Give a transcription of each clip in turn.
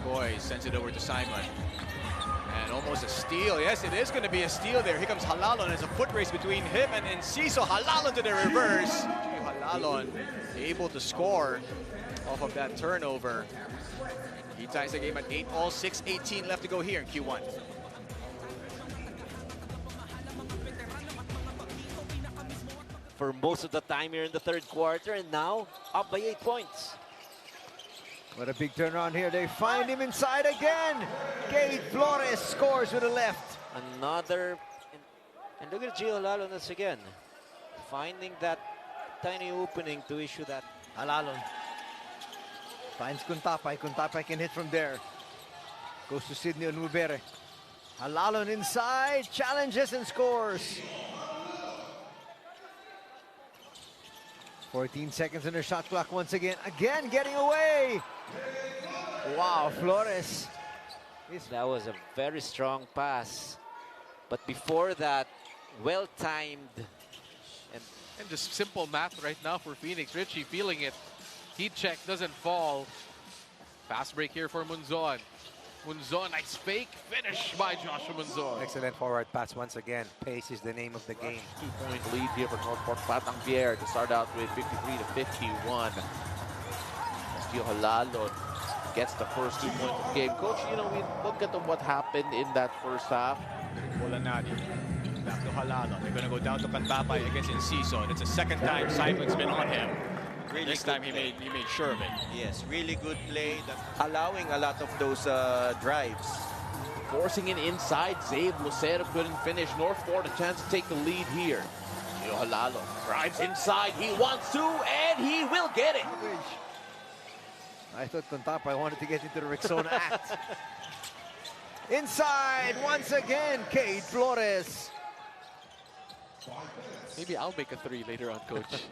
McCoy sends it over to Simon. And almost a steal. Yes, it is going to be a steal there. Here comes Halalon. There's a foot race between him and Enciso. Halalon to the reverse. Halalon able to score off of that turnover. He ties the game at 8-all, 6:18 left to go here in Q1. For most of the time here in the third quarter, and now up by 8 points. What a big turnaround here. They find him inside again. Kate Flores scores with the left. Another, and look at Jio Jalalon once again, finding that tiny opening to issue that. Halalon finds Kuntapay. Kuntapay can hit from there. Goes to Sidney Onubere. Halalon inside, challenges and scores. 14 seconds on their shot clock once again. Again getting away. Wow, Flores. That was a very strong pass. But before that, well-timed. And just simple math right now for Phoenix. Richie feeling it. Heat check doesn't fall. Fast break here for Munzon. Munzon, nice fake finish by Joshua Munzon. Excellent forward pass once again. Pace is the name of the game. 2-point lead here for NorthPort Batang Pier to start out with 53-51. Jio Jalalon gets the first 2 points of the game. Coach, you know, we look at what happened in that first half. Bolanadi. Back to Halalon. They're going to go down to Kuntapay against Enciso. And it's the second time Cyclone's been on him. Really this time he made sure of it. Yes, really good play. Allowing a lot of those drives. Forcing it inside. Zabe Lucero couldn't finish. NorthPort a chance to take the lead here. Jio Jalalon drives inside. He wants to, and he will get it. I thought Kuntapay wanted to get into the Rexona act. Inside once again, Kate Flores. Maybe I'll make a 3 later on, Coach.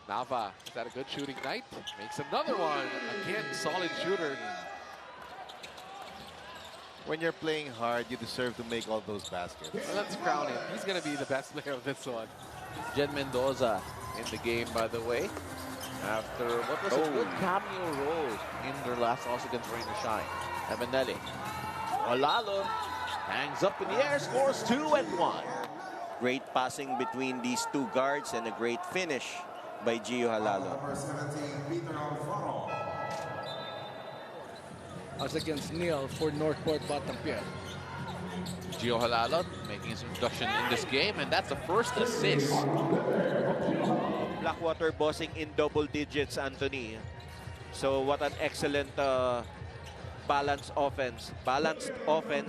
Nava, is that a good shooting night? Makes another one. Again, solid shooter. When you're playing hard, you deserve to make all those baskets. Well, let's crown him. He's going to be the best player of this one. Jen Mendoza in the game, by the way. After what was a good cameo role in their last loss against Rain or Shine. Evanelli. Halalon hangs up in the air, scores 2 and 1. Great passing between these two guards and a great finish by Jio Jalalon. As against Neil for NorthPort Batang Pier. Jio Jalalon making his introduction in this game, and that's the first assist. Blackwater bossing in double digits, Anthony. So what an excellent balanced offense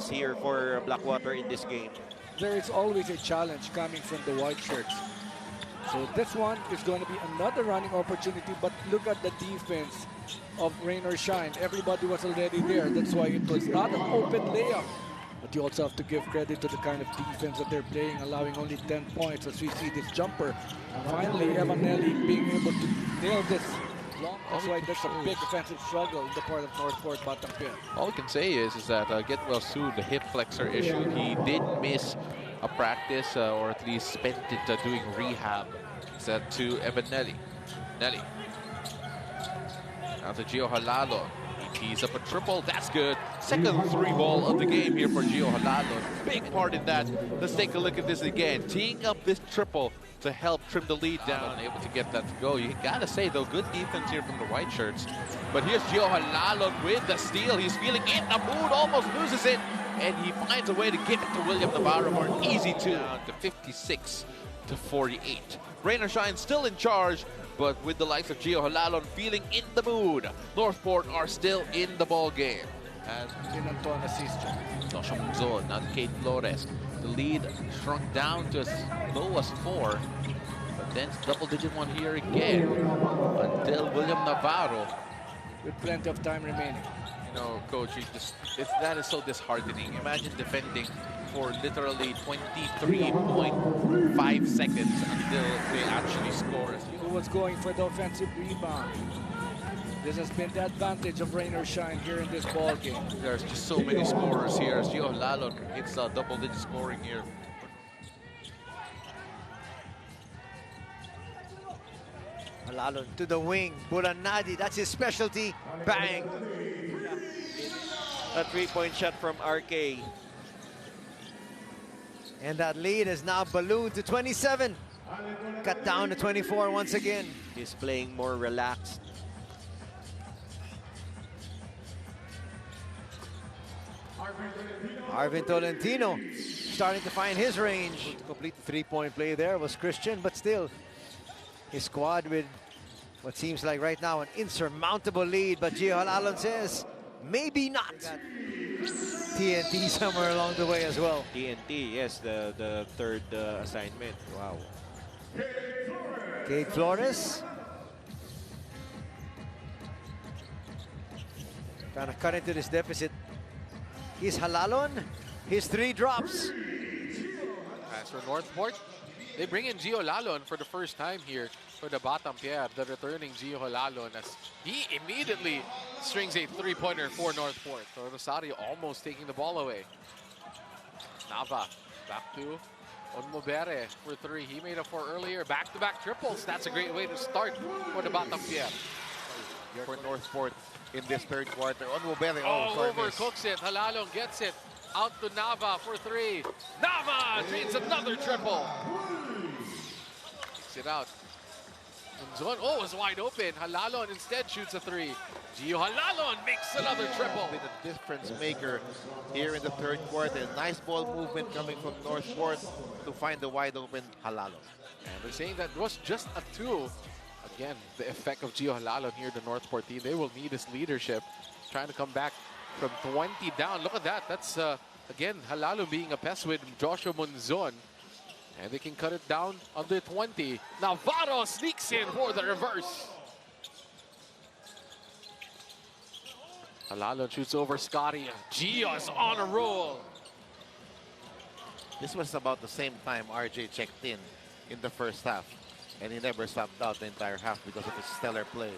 here for Blackwater in this game. There is always a challenge coming from the white shirts. So this one is going to be another running opportunity, but look at the defense of Rain or Shine. Everybody was already there. That's why it was not an open layup. But you also have to give credit to the kind of defense that they're playing, allowing only 10 points as we see this jumper. And finally, Evanelli being able to nail this long. That's why there's a big defensive struggle in the part of NorthPort Batang Pier. All we can say is that get well soon, the hip flexor issue. He did miss a practice, or at least spent it doing rehab. Set to Evanelli. Nelly. Now to Jio Jalalon. He tees up a triple. That's good. Second 3-ball of the game here for Jio Jalalon. Big part in that. Let's take a look at this again. Teeing up this triple to help trim the lead down. Able to get that to go. You gotta say, though, good defense here from the white shirts. But here's Jio Jalalon with the steal. He's feeling in the mood. Almost loses it. And he finds a way to give it to William Navarro for an easy 2. Down to 56-48. Rain or Shine still in charge, but with the likes of Jio Jalalon feeling in the mood, NorthPort are still in the ball game. And Pinanton assist. Joshua Munzon, now Kate Flores. The lead shrunk down to as low as 4, but then double-digit one here again until William Navarro. With plenty of time remaining. You know, Coach, that is so disheartening. Imagine defending for literally 23.5 seconds until they actually score. Who was going for the offensive rebound? This has been the advantage of Rain or Shine here in this ball game. There's just so many scorers here. As Jio Jalalon hits double-digit scoring here. Halalon to the wing. Bulanadi, that's his specialty. Bang! A three-point shot from RK. And that lead is now ballooned to 27. Cut down to 24 once again. He's playing more relaxed. Arvin Tolentino starting to find his range. To complete the three-point play there was Christian, but still, his squad with what seems like right now an insurmountable lead. But Gio Jalalon says, maybe not. TNT somewhere along the way as well. TNT, yes, the third assignment. Wow. Cade Flores trying to cut into this deficit. He's Halalon. His three drops. As for NorthPort, they bring in Jio Jalalon for the first time here for the Batang Pier, the returning Jio Jalalon, as he immediately strings a three-pointer for NorthPort. So Rosario almost taking the ball away. Nava back to Onmobere for three. He made a four earlier. Back-to-back triples. That's a great way to start for the Batang Pier. For NorthPort in this third quarter. Overcooks it. Halalon gets it. Out to Nava for three. Nava drains another triple. Kicks it out. Zone. Oh, it's wide open. Halalon instead shoots a three. Gio Jalalon makes another triple. Been a difference maker here in the third quarter. Nice ball movement coming from NorthPort to find the wide open Halalon. And they're saying that was just a two. Again, the effect of Gio Jalalon here, the NorthPort team. They will need his leadership. Trying to come back from 20 down. Look at that. That's, again, Halalon being a pest with Joshua Monzon. And they can cut it down under 20. Navarro sneaks in for the reverse. Halalon shoots over Scotty. Gio's on a roll. This was about the same time RJ checked in the first half. And he never stopped out the entire half because of his stellar play.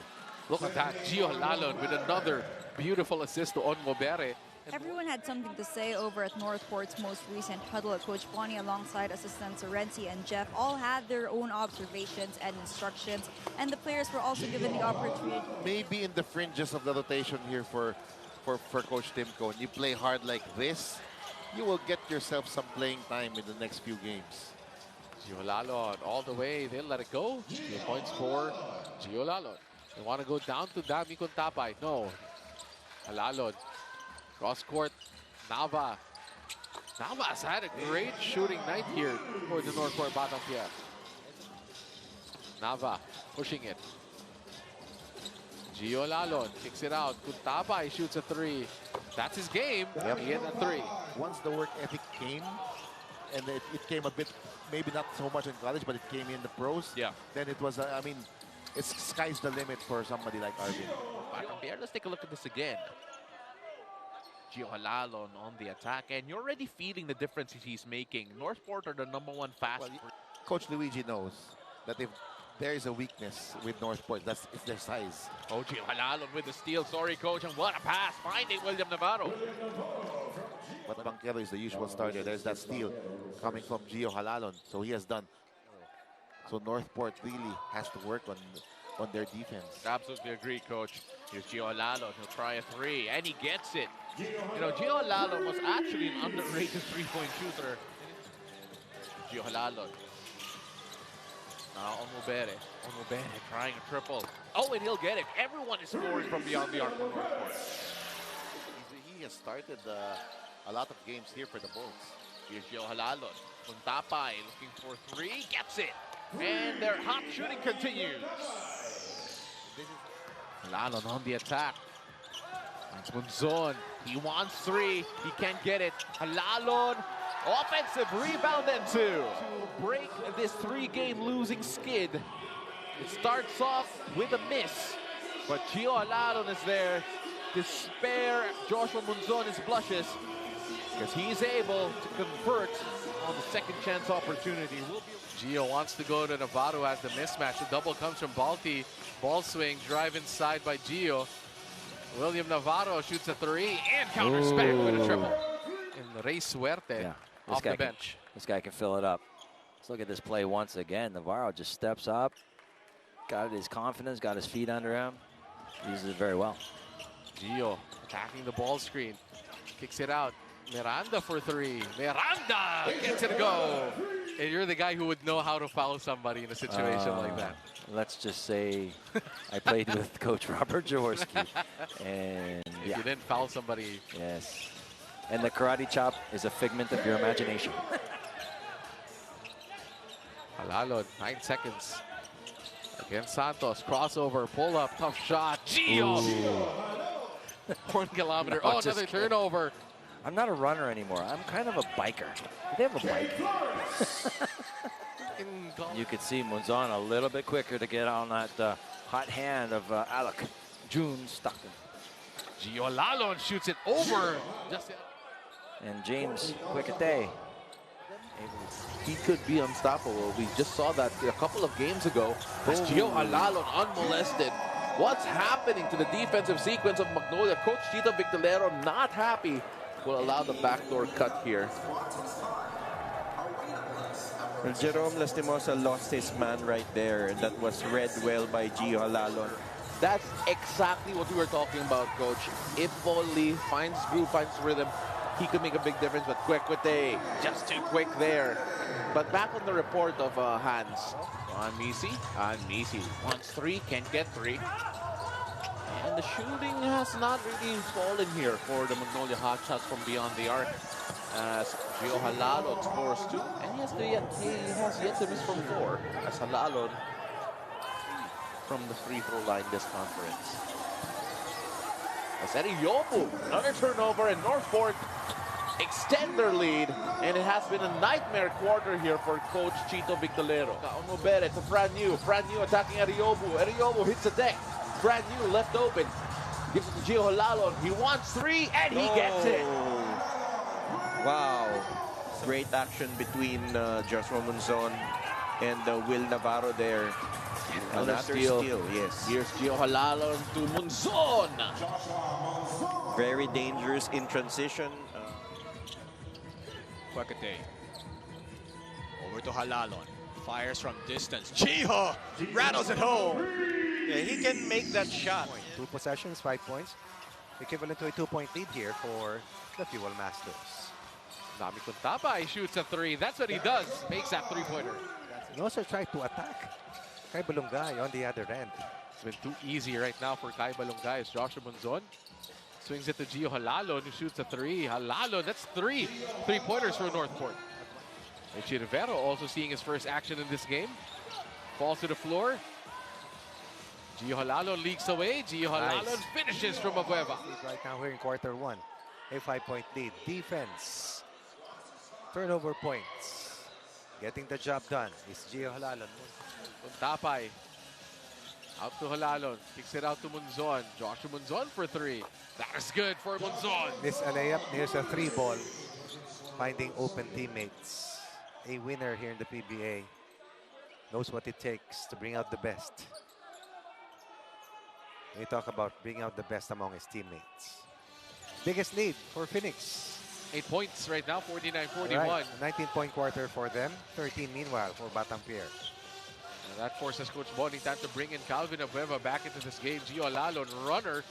Look at that. Gio Jalalon with another beautiful assist to Onmobere. Everyone had something to say over at NorthPort's most recent huddle. Coach Bonnie alongside assistants Renzi and Jeff all had their own observations and instructions, and the players were also given the opportunity. Maybe in the fringes of the rotation here for Coach Timko. And you play hard like this, you will get yourself some playing time in the next few games. Gio Jalalon all the way. They'll let it go. 2 points for Gio Jalalon. They want to go down to Dami Contapay. No. Halalon. Cross court. Nava. Nava has had a great shooting night here for the NorthPort Batang Pier. Nava pushing it. Gio Jalalon kicks it out. Contapay shoots a three. That's his game. Yep. He hit a three. Once the work ethic came, and it came a bit, maybe not so much in college, but it came in the pros. Yeah. Then it was, I mean, it's sky's the limit for somebody like Arvin. Batang Pier, let's take a look at this again. Gio Jalalon on the attack, and you're already feeling the difference he's making. NorthPort are the #1 fast. Well, Coach Luigi knows that if there is a weakness with NorthPort, it's their size. Oh, Gio Jalalon with the steal. Sorry, coach, and what a pass. Finding William Navarro. But Banquero is the usual starter. There's that steal coming from Gio Jalalon. So he has done. So NorthPort really has to work on their defense. Absolutely agree, coach. Here's Gio Jalalon. He'll try a three, and he gets it. You know, Gio Jalalon was actually an underrated three-point shooter. Gio Jalalon. Now Onmobere. Onmobere trying a triple. Oh, and he'll get it. Everyone is scoring from beyond the arc for NorthPort. He has started a lot of games here for the Bulls. Here's Gio Jalalon. Contapay looking for three. Gets it. And their hot shooting continues. Halalon on the attack. That's Monzon. He wants three. He can't get it. Halalon. Offensive rebound and two. To break this 3-game losing skid. It starts off with a miss. But Gio Jalalon is there to spare Joshua Monzon his blushes, because he's able to convert on the second chance opportunity. Gio wants to go to Navarro as the mismatch. The double comes from Balti. Ball swing, drive inside by Gio. William Navarro shoots a three and counters back with a triple. And Rey Suerte off the bench. This guy can fill it up. Let's look at this play once again. Navarro just steps up, got his confidence, got his feet under him. Uses it very well. Gio attacking the ball screen. Kicks it out. Miranda for three. Miranda gets it to go. And you're the guy who would know how to foul somebody in a situation like that. Let's just say I played with Coach Robert Jaworski. And if you didn't foul somebody. Yes. And the karate chop is a figment of your imagination. Halalon, 9 seconds. Against Santos, crossover, pull up, tough shot. Gio! 1 kilometer. No, oh, another turnover. I'm not a runner anymore. I'm kind of a biker. Do they have a bike? You could see Monzon a little bit quicker to get on that hot hand of Alec June Stockton. Gio Jalalon shoots it over. And James Quicate. He could be unstoppable. We just saw that a couple of games ago. As Gio Jalalon unmolested. What's happening to the defensive sequence of Magnolia? Coach Chito Victorero not happy. Will allow the backdoor cut here. Well, Jerome Lastimosa lost his man right there. That was read well by Gio Jalalon. That's exactly what we were talking about, Coach. If Volley finds groove, finds rhythm, he could make a big difference. But Quequete, just too quick there. But back on the report of Hans. On Misi wants 3, can't get 3. And the shooting has not really fallen here for the Magnolia Hotshots from beyond the arc. As Gio Jalalon scores 2, and he has yet to miss from 4. As Halalon from the free throw line this conference. As Yobu, another turnover, and Northport extend their lead, and it has been a nightmare quarter here for Coach Chito Victorero. Kaonobere to Fran Yu attacking Ariobu. Ariobu hits the deck. Fran Yu left open. Gives it to Gio Jalalon. He wants 3, and he gets it. Wow. Great action between Joshua Monzon and Will Navarro there. Another steal, yes. Here's Gio Jalalon to Monzon. Very dangerous in transition. Quequete. Over to Halalon. Fires from distance. Gio rattles it home. Yeah, he can make that shot. 2 possessions, 5 points. Equivalent to a 2-point lead here for the Fuel Masters. Nami Kuntapa shoots a 3. That's what he does. Makes that 3-pointer. He also tried to attack Kai Balungay on the other end. It's been too easy right now for Kai Balungay as Joshua Monzon swings it to Gio Jalalon, who shoots a 3. Halalon, that's 3 3-pointers for Northport. Richie Rivero also seeing his first action in this game. Falls to the floor. Gio Jalalon leaks away. Gio Jalalon finishes from Abueva. Right now here in quarter 1, a 5-point lead. Defense. Turnover points. Getting the job done is Gio Jalalon. Tapay. Out to Halalon. Kicks it out to Monzon. Joshua Monzon for 3. That is good for Monzon. This a layup. Here's a 3-ball. Finding open teammates. A winner here in the PBA. Knows what it takes to bring out the best. We talk about bringing out the best among his teammates. Biggest lead for Phoenix. 8 points right now, 49-41. Right. 19-point quarter for them. 13 meanwhile for Batang Pier. And that forces Coach Bonnie time to bring in Calvin Abueva back into this game. Gio Jalalon, runner.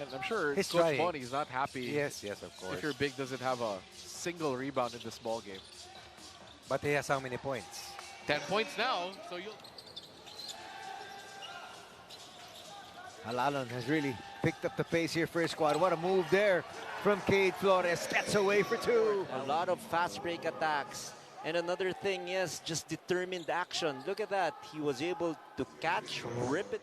And I'm sure Coach Bonnie is not happy. Yes, of course. If your big doesn't have a single rebound in this ball game. But he has how many points? 10 points now. So you'll... Halalon has really picked up the pace here for his squad. What a move there from Cade Flores. Gets away for 2. A lot of fast break attacks. And another thing is just determined action. Look at that. He was able to catch, rip it.